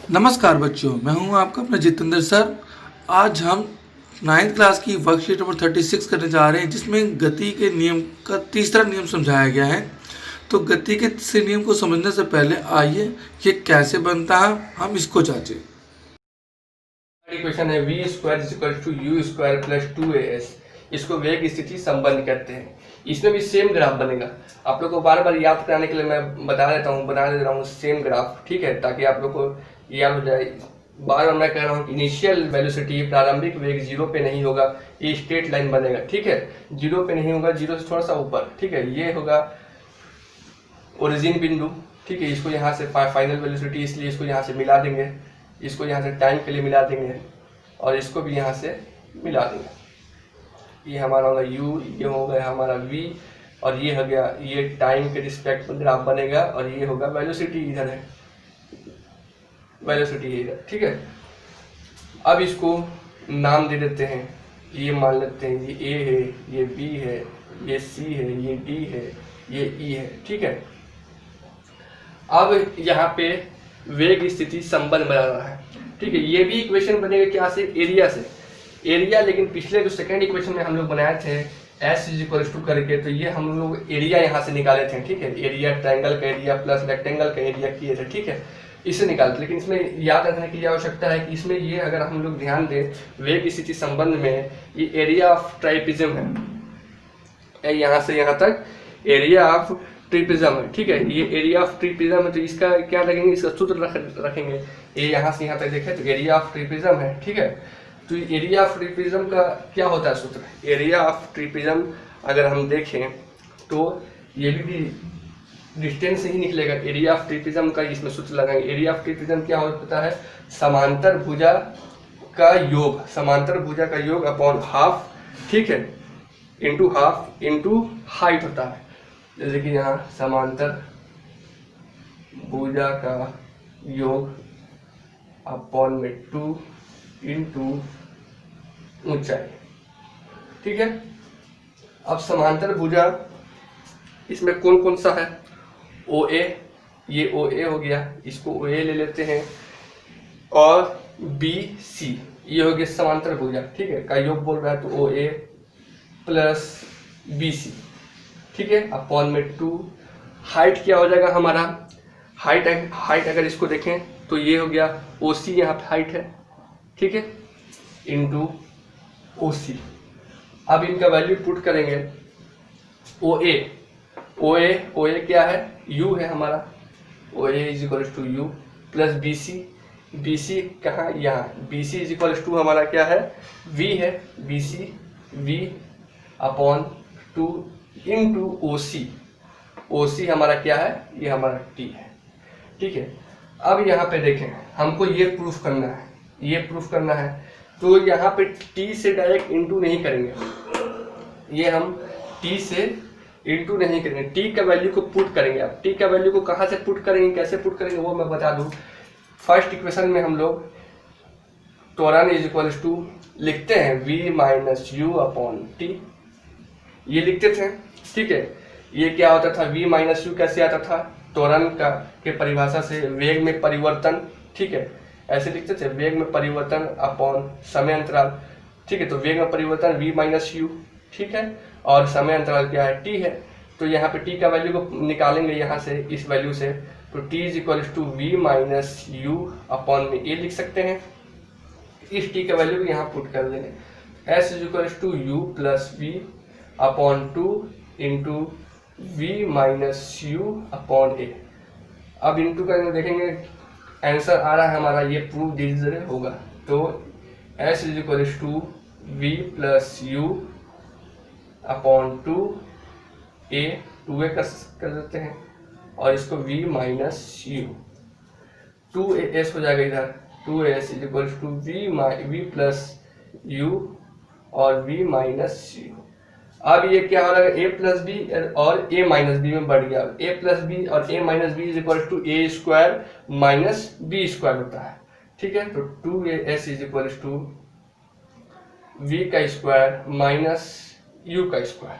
नमस्कार बच्चों, मैं हूं आपका अपना जितेंद्र सर। आज हम 9th क्लास की वर्कशीट नंबर 36 करने जा रहे हैं, जिसमें गति के नियम का तीसरा नियम समझाया गया है। तो गति के तीसरे नियम को समझने से पहले आइए ये कैसे बनता है हम इसको जांचें। इक्वेशन है v square is equal to u square plus 2as। इसको वेग स्थिति संबंध कहते हैं। इसमें भी सेम ग्राफ बनेगा। आप लोग को बार बार याद कराने के लिए मैं बता देता हूँ, बना दे रहा हूँ सेम ग्राफ, ठीक है, ताकि आप लोग को याद हो जाए। बार बार मैं कह रहा हूँ कि इनिशियल वेलोसिटी प्रारंभिक वेग 0 पे नहीं होगा, ये स्ट्रेट लाइन बनेगा, ठीक है। 0 पे नहीं होगा, 0 से थोड़ा सा ऊपर, ठीक है। ये होगा ओरिजिन बिंदु, ठीक है। इसको यहाँ से फाइनल वेलोसिटी, इसलिए इसको यहाँ से मिला देंगे, इसको यहाँ से टाइम के लिए मिला देंगे और इसको भी यहाँ से मिला देंगे। ये हमारा होगा u, ये होगा हमारा v और ये हो गया, ये टाइम के रिस्पेक्ट में ग्राफ बनेगा और ये होगा वेलोसिटी, इधर है वेलोसिटी इधर, ठीक है। अब इसको नाम दे देते हैं। ये मान लेते हैं ये a है, ये b है, ये c है, ये d है, ये e है, ठीक है। अब यहाँ पे वेग स्थिति संबंध बना रहा है, ठीक है। ये भी इक्वेशन बनेगा क्या से, एरिया से, एरिया। लेकिन पिछले जो सेकंड इक्वेशन में हम लोग बनाए थे s इज इक्वल टू करके, तो ये हम लोग एरिया यहाँ से निकाले थे, ठीक है। एरिया ट्रायंगल का एरिया प्लस रेक्टेंगल का एरिया किए थे, ठीक है, इससे निकालते। लेकिन इसमें याद रखने की आवश्यकता है कि इसमें ये अगर हम लोग ध्यान दें वेग स्थिति संबंध में, ये एरिया ऑफ ट्राइपिज्म है, यहाँ से यहाँ तक एरिया ऑफ ट्रिपिज्म है, ठीक है। ये एरिया ऑफ ट्रिपिज्म है, तो इसका क्या लगेंगे, इसका सूत्र रखेंगे। ये यहाँ से यहाँ तक देखें तो एरिया ऑफ ट्रिपिज्म है, ठीक है। तो एरिया ऑफ ट्रिपिज्म का क्या होता है सूत्र, एरिया ऑफ ट्रिपिज्म अगर हम देखें तो ये भी डिस्टेंस से ही निकलेगा। एरिया ऑफ ट्रिपिज्म का इसमें सूत्र लगाएंगे। एरिया ऑफ ट्रिपिज्म क्या होता है, समांतर भुजा का योग, समांतर भुजा का योग अपॉन हाफ, ठीक है, इंटू हाफ इंटू हाइट होता है। जैसे कि यहाँ समांतर भुजा का योग अपॉन में 2 इंटू ऊंचाई, ठीक है। अब समांतर भुजा इसमें कौन कौन सा है, OA, ये OA हो गया, इसको OA ले लेते हैं, और BC ये हो गया समांतर भुजा, ठीक है, का योग बोल रहा है, तो OA प्लस BC, ठीक है, अपॉन में 2। हाइट क्या हो जाएगा हमारा, हाइट अगर इसको देखें तो ये हो गया OC, यहाँ पे हाइट है, ठीक है, इंटू OC। अब इनका वैल्यू पुट करेंगे। OA क्या है, U है हमारा, OA is equal to U plus BC कहाँ, यहाँ BC इज इक्वल टू हमारा क्या है, V है, BC V upon 2 into OC हमारा क्या है, ये हमारा T है, ठीक है। अब यहाँ पे देखें, हमको ये प्रूफ करना है, तो यहाँ पे T से डायरेक्ट इंटू नहीं करेंगे, ये हम T से इंटू नहीं करेंगे, T का वैल्यू को पुट करेंगे। अब T का वैल्यू को कहाँ से पुट करेंगे, कैसे पुट करेंगे वो मैं बता दूँ। फर्स्ट इक्वेशन में हम लोग त्वरण इज इक्वल टू लिखते हैं v minus u upon T, ये लिखते थे, ठीक है। ये क्या होता था, v माइनस यू कैसे आता था, त्वरण का के परिभाषा से वेग में परिवर्तन, ठीक है, ऐसे लिखते थे, वेग में परिवर्तन अपॉन समय अंतराल, ठीक है। तो वेग में परिवर्तन v माइनस यू, ठीक है, और समय अंतराल क्या है, t है। तो यहाँ पे t का वैल्यू को निकालेंगे यहाँ से, इस वैल्यू से, तो t is equal to v minus u upon में a लिख सकते हैं। इस t का वैल्यू को यहाँ पुट कर देंगे, s is equal to u plus v upon 2 into v minus u upon a। अब इंटू करके देखेंगे आंसर आ रहा है हमारा, ये प्रूफ डिजिटल होगा। तो s is equal to v plus u upon 2a, 2a कर देते हैं, और इसको v माइनस यू, 2as हो जाएगा इधर, 2as is equal to v plus u और v माइनस यू। अब ये क्या हो रहा है, a प्लस बी और a माइनस बी में बढ़ गया। a प्लस बी और a minus b is equal to a square minus b square होता है, ठीक है। तो 2as is equal to v का स्क्वायर माइनस u का स्क्वायर,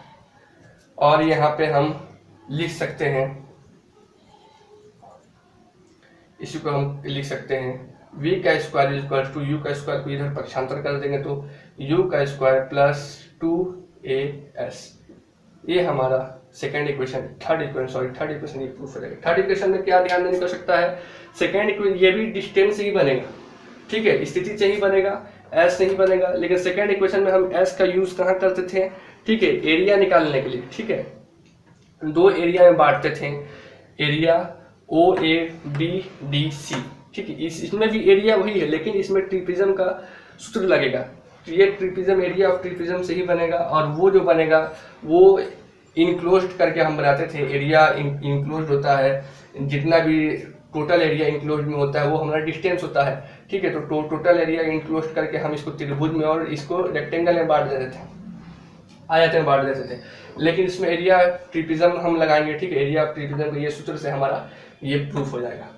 और यहाँ पे हम लिख सकते हैं इसी को हम लिख सकते हैं v का square is equal to u का स्क्वायर को इधर पक्षांतर कर देंगे तो u का स्क्वायर प्लस 2as। ये हमारा सेकेंड इक्वेशन, थर्ड इक्वेशन ये प्रूफ हो जाएगा। थर्ड इक्वेशन में क्या ध्यान देने को सकता है, सेकेंड इक्वेशन ये भी डिस्टेंस से ही बनेगा, ठीक है, स्थिति से ही बनेगा, एस नहीं बनेगा। लेकिन सेकेंड इक्वेशन में हम एस का यूज कहाँ करते थे, ठीक है, एरिया निकालने के लिए, ठीक है, दो एरिया में बांटते थे, area O A B D C, ठीक है, इसमें भी एरिया वही है लेकिन इसमें ट्रिपिज्म का सूत्र लगेगा। ये ट्रिपिज्म एरिया ऑफ ट्रिपिज्म से ही बनेगा और वो जो बनेगा वो इनक्लोज्ड करके हम बनाते थे। एरिया इनक्लोज्ड होता है, जितना भी टोटल एरिया इंक्लोज में होता है वो हमारा डिस्टेंस होता है, ठीक है। तो टोटल एरिया इंक्लोज करके हम इसको त्रिभुज में और इसको रेक्टेंगल में बांट देते थे, आयतन में बांट देते थे। लेकिन इसमें एरिया ट्रिपिज्म हम लगाएंगे, ठीक है, एरिया ट्रिपिज्म का ये सूत्र से हमारा ये प्रूफ हो जाएगा।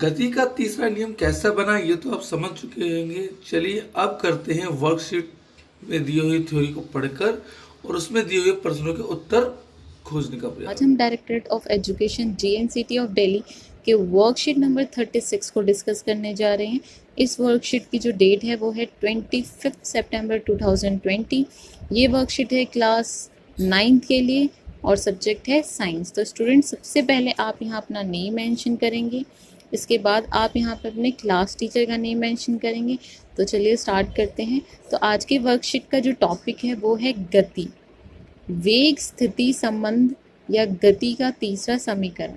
गति का तीसरा नियम कैसा बना ये तो आप समझ चुके होंगे। चलिए अब करते हैं वर्कशीट में दी हुई थ्योरी को पढ़कर और उसमें दिए हुए प्रश्नों के उत्तर खोजने का प्रयास। आज हम directorate of education JNCT of Delhi के वर्कशीट नंबर 36 को डिस्कस करने जा रहे हैं। इस वर्कशीट की जो डेट है वो है 25 सितंबर 2020। ये वर्कशीट है क्लास 9th के लिए और सब्जेक्ट है साइंस। तो स्टूडेंट सबसे पहले आप यहाँ अपना नेम मेंशन करेंगे, इसके बाद आप यहाँ पर अपने क्लास टीचर का नेम मेंशन करेंगे। तो चलिए स्टार्ट करते हैं। तो आज के वर्कशीट का जो टॉपिक है वो है गति, वेग स्थिति संबंध या गति का तीसरा समीकरण।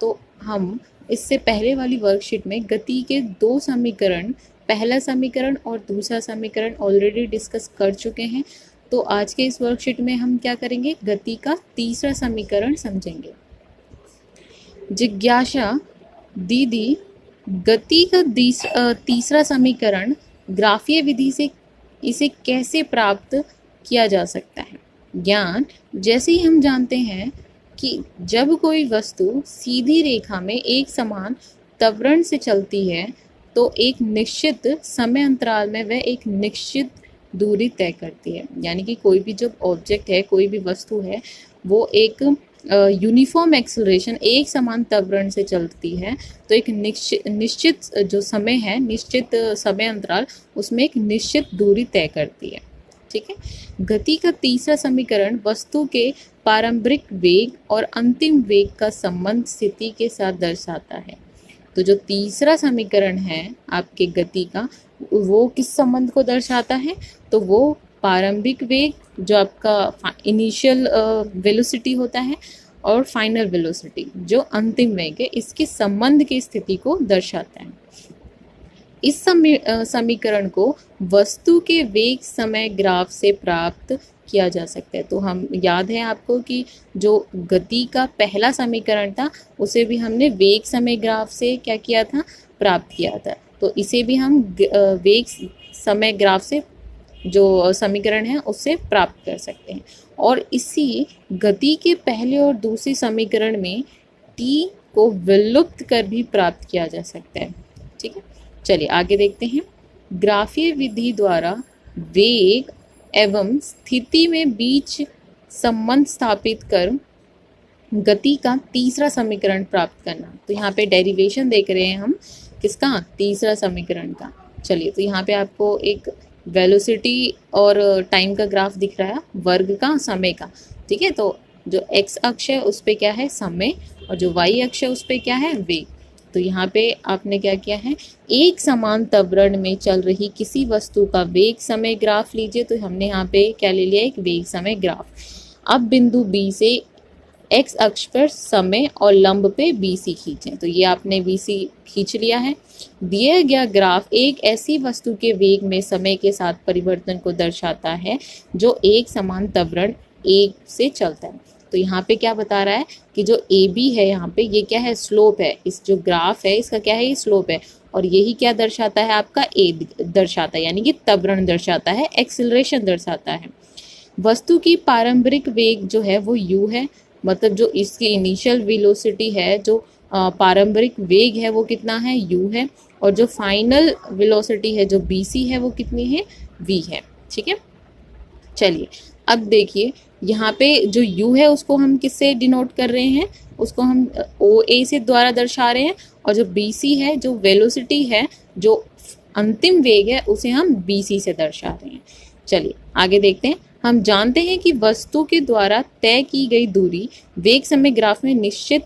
तो हम इससे पहले वाली वर्कशीट में गति के दो समीकरण, पहला समीकरण और दूसरा समीकरण ऑलरेडी डिस्कस कर चुके हैं। तो आज के इस वर्कशीट में हम क्या करेंगे, गति का तीसरा समीकरण समझेंगे। जिज्ञासा दीदी, गति का तीसरा समीकरण ग्राफीय विधि से इसे कैसे प्राप्त किया जा सकता है। ज्ञान, जैसे ही हम जानते हैं कि जब कोई वस्तु सीधी रेखा में एक समान त्वरण से चलती है तो एक निश्चित समय अंतराल में वह एक निश्चित दूरी तय करती है। यानी कि कोई भी जो ऑब्जेक्ट है, कोई भी वस्तु है, वो एक यूनिफॉर्म एक्सेलरेशन, एक समान त्वरण से चलती है तो एक निश्चित जो समय है, निश्चित समय अंतराल, उसमें एक निश्चित दूरी तय करती है, ठीक है। गति का तीसरा समीकरण वस्तु के प्रारंभिक वेग और अंतिम वेग का संबंध स्थिति के साथ दर्शाता है। तो जो तीसरा समीकरण है आपके गति का, वो किस संबंध को दर्शाता है, तो वो प्रारंभिक वेग जो आपका इनिशियल वेलोसिटी होता है और फाइनल वेलोसिटी जो अंतिम वेग है, इसके संबंध की स्थिति को दर्शाता है। इस समीकरण को वस्तु के वेग समय ग्राफ से प्राप्त किया जा सकता है। तो हम याद है आपको कि जो गति का पहला समीकरण था उसे भी हमने वेग समय ग्राफ से क्या किया था, प्राप्त किया था। तो इसे भी हम वेग समय ग्राफ से जो समीकरण है उससे प्राप्त कर सकते हैं। और इसी गति के पहले और दूसरे समीकरण में t को विलुप्त कर भी प्राप्त किया जा सकता है, ठीक है। चलिए आगे देखते हैं। ग्राफीय विधि द्वारा वेग एवं स्थिति में बीच संबंध स्थापित कर गति का तीसरा समीकरण प्राप्त करना। तो यहाँ पे डेरिवेशन देख रहे हैं हम किसका, तीसरा समीकरण का। चलिए, तो यहाँ पे आपको एक वेलोसिटी और टाइम का ग्राफ दिख रहा है, वर्ग का, समय का, ठीक है। तो जो x अक्ष है उस पे क्या है, समय, और जो y अक्ष है उस पे क्या है, वेग। तो यहाँ पे आपने क्या किया है, एक समान त्वरण में चल रही किसी वस्तु का वेग समय ग्राफ लीजिए। तो हमने यहाँ पे क्या ले लिया, एक वेग समय ग्राफ। अब बिंदु B से x अक्ष पर समय और लंब पे BC खींचें। तो ये आपने BC खींच लिया है। दिया गया ग्राफ एक ऐसी वस्तु के वेग में समय के साथ परिवर्तन को दर्शाता है जो एक समान त्वरण a से चलता है। तो यहाँ पे क्या बता रहा है कि जो AB है यहाँ पे, ये क्या है, स्लोप है। इस जो ग्राफ है इसका क्या है, ये स्लोप है। और यही क्या दर्शाता है, आपका A दर्शाता है, यानी कि त्वरण दर्शाता है, एक्सेलरेशन दर्शाता है। वस्तु की प्रारंभिक वेग जो है वो u है, मतलब जो इसकी इनिशियल वेलोसिटी है, जो प्रारंभिक वेग है वो कितना है, u है। और जो फाइनल वेलोसिटी है जो BC है वो कितनी है, v है, ठीक है। चलिए अब देखिए यहाँ पे जो u है उसको हम किससे डिनोट कर रहे हैं, उसको हम OA से द्वारा दर्शा रहे हैं, और जो BC है, जो वेलोसिटी है, जो अंतिम वेग है, उसे हम BC से दर्शा रहे हैं। चलिए आगे देखते हैं। हम जानते हैं कि वस्तु के द्वारा तय की गई दूरी वेग समय ग्राफ में निश्चित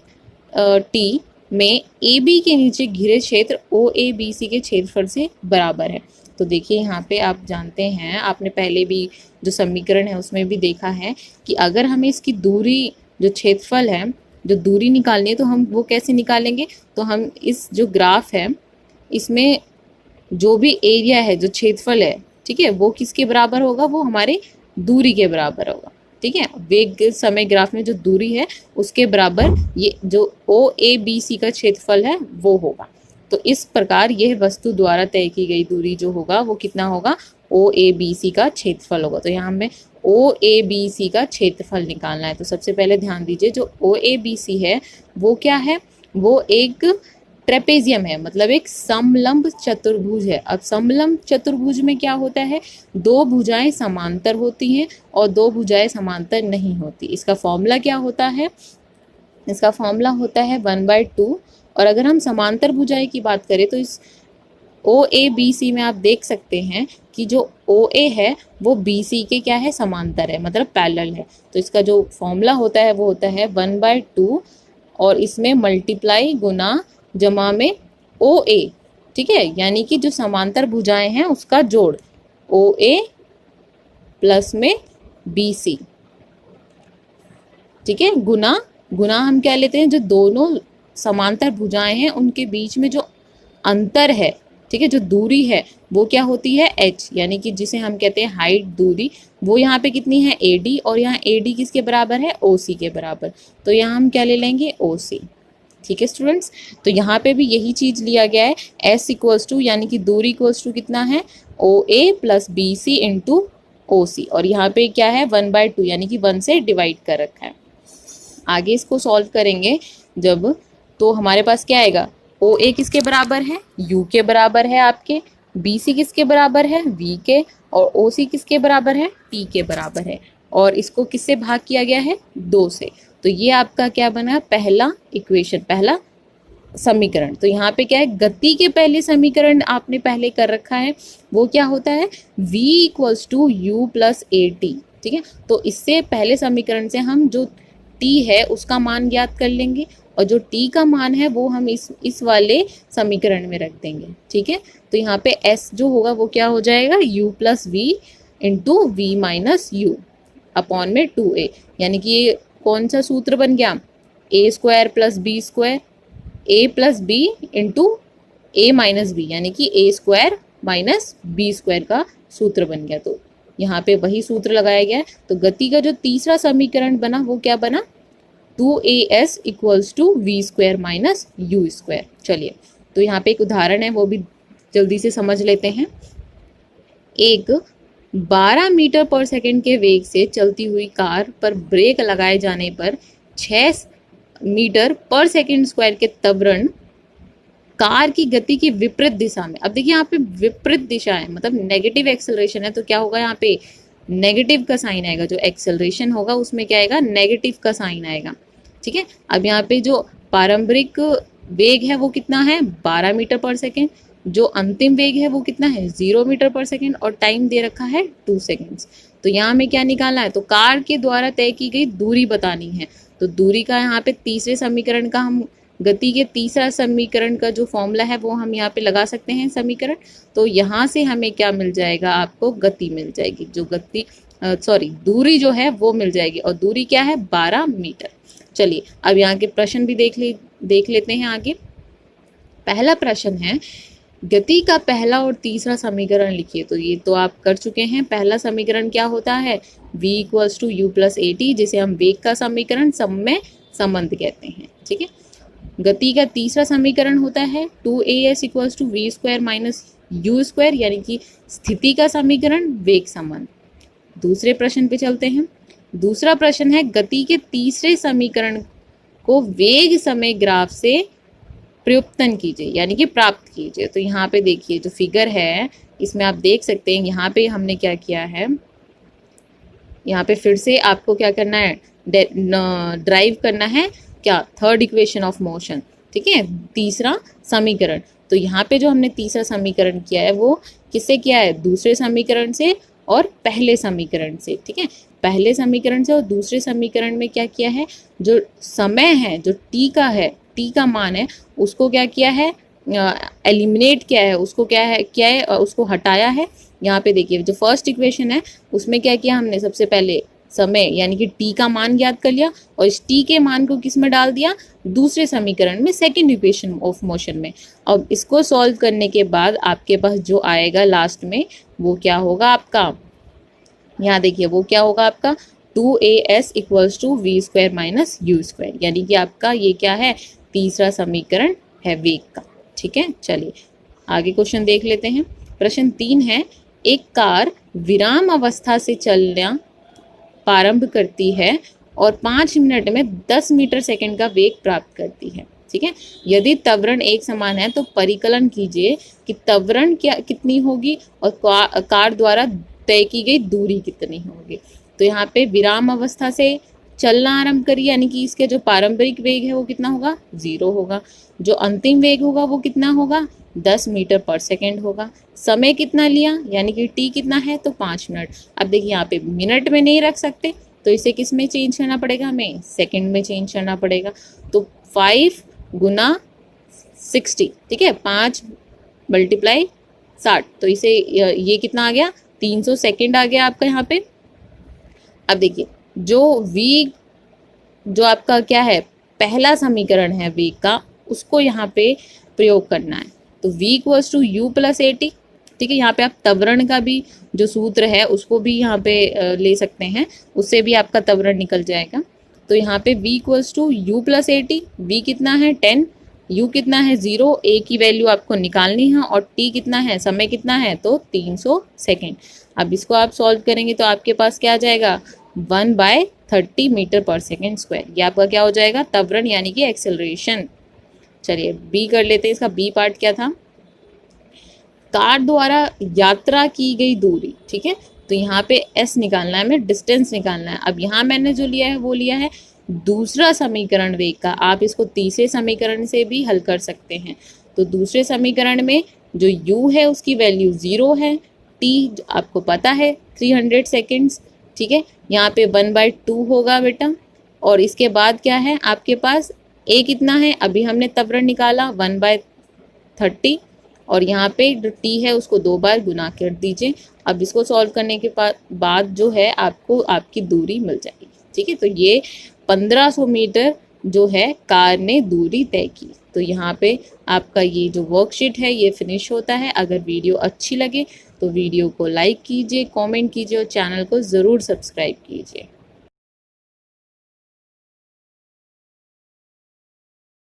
t में AB के नीचे घिरे क्षेत्र OABC के क्षेत्रफल से बराबर है। तो देखिए यहाँ पे आप जानते हैं, आपने पहले भी जो समीकरण है उसमें भी देखा है कि अगर हमें इसकी दूरी, जो क्षेत्रफल है, जो दूरी निकालनी है, तो हम वो कैसे निकालेंगे। तो हम इस जो ग्राफ है इसमें जो भी एरिया है, जो क्षेत्रफल है, ठीक है, वो किसके बराबर होगा, वो हमारे दूरी के बराबर होगा। ठीक है, वेग समय ग्राफ में जो दूरी है उसके बराबर ये जो OABC का क्षेत्रफल है वो होगा। तो इस प्रकार यह वस्तु द्वारा तय की गई दूरी जो होगा वो कितना होगा, OABC का क्षेत्रफल होगा। तो यहाँ हमें OABC का क्षेत्रफल निकालना है। तो सबसे पहले ध्यान दीजिए, जो OABC है वो क्या है, वो एक ट्रेपेजियम है, मतलब एक समलंब चतुर्भुज है। अब समलंब चतुर्भुज में क्या होता है, दो भुजाएं समांतर होती हैं और दो भुजाएं समांतर नहीं होती। इसका फॉर्मूला क्या होता है, इसका फॉर्मूला होता है 1/2। और अगर हम समांतर भुजाएं की बात करें तो इस OABC में आप देख सकते हैं कि जो OA है वो BC के क्या है, समांतर है, मतलब पैरेलल है। तो इसका जो फॉर्मूला होता है वो होता है 1/2 और इसमें मल्टीप्लाई गुना जमा में OA, ठीक है, यानी कि जो समांतर भुजाएं हैं उसका जोड़ OA प्लस में BC, ठीक है, गुना हम क्या लेते हैं, जो दोनों समांतर भुजाएं हैं उनके बीच में जो अंतर है, ठीक है, जो दूरी है वो क्या होती है, h, यानी कि जिसे हम कहते हैं हाइट, दूरी, वो यहाँ पे कितनी है, AD, और यहाँ AD किसके बराबर है, OC के बराबर। तो यहाँ हम क्या ले लेंगे, OC। ठीक है स्टूडेंट्स, तो यहाँ पे भी यही चीज लिया गया है, S इक्वल्स टू, यानी कि दूरी इक्वल्स टू कितना है, OA plus BC into OC, और यहाँ पे क्या है 1/2, यानी कि 1 से डिवाइड कर रखा है। आगे इसको सॉल्व करेंगे जब, तो हमारे पास क्या आएगा, OA किसके बराबर है, U के बराबर है आपके, BC किसके बराबर है, V के, और OC किसके बराबर है, T के बराबर है, और इसको किससे भाग किया गया है, 2 से। तो ये आपका क्या बना, पहला इक्वेशन, पहला समीकरण। तो यहाँ पे क्या है, गति के पहले समीकरण आपने पहले कर रखा है, वो क्या होता है, V equals to U plus AT। ठीक है, तो इससे पहले समीकरण से हम जो T है उसका मान ज्ञात कर लेंगे, और जो T का मान है वो हम इस वाले समीकरण में रख देंगे। ठीक है, तो यहाँ पे S जो होगा वो क्या हो जाएगा, U plus V into V minus U upon में 2A, यानी कि ये कौन सा सूत्र बन गया, A square plus B square, A plus B into A minus B, यानी कि A square minus B square का सूत्र बन गया। तो यहाँ पे वही सूत्र लगाया गया है। तो गति का जो तीसरा समीकरण बना वो क्या बना, 2AS equals to V square minus U square. चलिए, तो यहाँ पे एक उदाहरण है वो भी जल्दी से समझ लेते हैं। एक 12 मीटर पर सेकंड के वेग से चलती हुई कार पर ब्रेक लगाए जाने पर 6 मीटर पर सेकंड स्क्वायर के त्वरण कार की गति की विपरीत दिशा में। अब देखिए यहाँ पे विपरीत दिशा है, मतलब नेगेटिव एक्सेलरेशन है, तो क्या होगा, यहाँ पे नेगेटिव का साइन आएगा, जो एक्सेलरेशन होगा उसमें क्या आएगा, नेगेटिव का साइन आएगा। ठीक है, अब यहाँ पे जो पारंपरिक वेग है वो कितना है, 12 मीटर पर सेकेंड, जो अंतिम वेग है वो कितना है, 0 मीटर पर सेकेंड, और टाइम दे रखा है 2 सेकेंड्स। तो यहाँ हमें क्या निकालना है, तो कार के द्वारा तय की गई दूरी बतानी है। तो दूरी का यहाँ पे तीसरे समीकरण का हम, गति के तीसरा समीकरण का जो फॉर्मूला है वो हम यहाँ पे लगा सकते हैं समीकरण। तो यहाँ से हमें क्या मिल जाएगा, आपको गति मिल जाएगी, जो गति दूरी जो है वो मिल जाएगी, और दूरी क्या है, 12 मीटर। चलिए अब यहाँ के प्रश्न भी देख लेते हैं आगे। पहला प्रश्न है, गति का पहला और तीसरा समीकरण लिखिए। तो ये तो आप कर चुके हैं। पहला समीकरण क्या होता है, V equals to U plus AT, जिसे हम वेग का समीकरण, सममेय संबंध कहते हैं। ठीक है, गति का तीसरा समीकरण होता है 2AS equals to V square minus U square, यानी कि स्थिति का समीकरण, वेग संबंध। दूसरे प्रश्न पे चलते हैं। दूसरा प्रश्न है, गति के तीसरे समीकरण को वेग समय ग्राफ से प्रयुक्तन कीजिए, यानी कि प्राप्त कीजिए। तो यहाँ पे देखिए जो फिगर है इसमें आप देख सकते हैं, यहाँ पे हमने क्या किया है, यहाँ पे फिर से आपको क्या करना है, ड्राइव करना है क्या, थर्ड इक्वेशन ऑफ मोशन, ठीक है, तीसरा समीकरण। तो यहाँ पे जो हमने तीसरा समीकरण किया है वो किससे किया है, दूसरे समीकरण से और पहले समीकरण से, ठीक है। पहले समीकरण से और दूसरे समीकरण में क्या किया है, जो समय है, जो टी का है, टी का मान है, उसको क्या किया है, एलिमिनेट किया है, उसको क्या है उसको हटाया है। यहाँ पे देखिए जो फर्स्ट इक्वेशन है उसमें क्या किया हमने, सबसे पहले समय यानी कि टी का मान ज्ञात कर लिया और इस टी के मान को किस में डाल दिया, दूसरे समीकरण में, सेकंड इक्वेशन ऑफ मोशन में। अब इसको सॉल्व करने के बाद आपके पास जो आएगा लास्ट में वो क्या होगा आपका, यहाँ देखिए वो क्या होगा आपका 2as equals to v square minus u square, यानी कि आपका ये क्या है, तीसरा समीकरण है वेग का, ठीक है। चलिए आगे क्वेश्चन देख लेते हैं। प्रश्न 3 है, एक कार विराम अवस्था से चलना प्रारंभ करती है और 5 मिनट में 10 मीटर सेकंड का वेग प्राप्त करती है, ठीक है। यदि त्वरण एक समान है तो परिकलन कीजिए कि त्वरण कितनी होगी और कार द्वारा तय की गई दूरी कितनी होगी। तो यहाँ पे विराम अवस्था से चलना आरंभ करिए, यानी कि इसके जो पारंपरिक वेग है वो कितना होगा, 0 होगा। जो अंतिम वेग होगा वो कितना होगा, 10 मीटर पर सेकेंड होगा। समय कितना लिया, यानी कि टी कितना है, तो 5 मिनट। अब देखिए यहाँ पे मिनट में नहीं रख सकते तो इसे किस में चेंज करना पड़ेगा, हमें सेकेंड में चेंज करना पड़ेगा। तो 5 गुना 60, ठीक है, 5 मल्टीप्लाई 60, तो इसे ये कितना आ गया, 300 सेकेंड आ गया आपका यहाँ पे। अब देखिए जो वी, जो आपका क्या है, पहला समीकरण है वेग का, उसको यहाँ पे प्रयोग करना है। तो v equals to u plus a t, ठीक है। यहाँ पे आप त्वरण का भी जो सूत्र है उसको भी यहाँ पे ले सकते हैं, उससे भी आपका त्वरण निकल जाएगा। तो यहाँ पे v equals to u plus a t, v कितना है 10, u कितना है 0, a की वैल्यू आपको निकालनी है और t कितना है, समय कितना है, तो 300 सेकेंड। अब इसको आप सॉल्व करेंगे तो आपके पास क्या आ जाएगा, 1/30 मीटर पर सेकेंड स्क्वायर। ये आपका क्या हो जाएगा, त्वरण यानी कि एक्सेलरेशन। चलिए बी कर लेते हैं, इसका बी पार्ट क्या था, कार द्वारा यात्रा की गई दूरी, ठीक है। तो यहाँ पे s निकालना है, हमें डिस्टेंस निकालना है। अब यहाँ मैंने जो लिया है वो लिया है दूसरा समीकरण वेग का, आप इसको तीसरे समीकरण से भी हल कर सकते हैं। तो दूसरे समीकरण में जो u है उसकी वैल्यू 0 है, t आपको पता है 300 सेकेंड्स, ठीक है। यहाँ पे 1/2 होगा बेटा, और इसके बाद क्या है आपके पास a कितना है, अभी हमने त्वरण निकाला 1/30, और यहाँ पे जो t है उसको 2 बार गुना कर दीजिए। अब इसको सॉल्व करने के बाद जो है आपको आपकी दूरी मिल जाएगी, ठीक है। तो ये 1500 मीटर जो है कार ने दूरी तय की। तो यहाँ पे आपका ये जो वर्कशीट है ये फिनिश होता है। अगर वीडियो अच्छी लगे तो वीडियो को लाइक कीजिए, कमेंट कीजिए और चैनल को ज़रूर सब्सक्राइब कीजिए।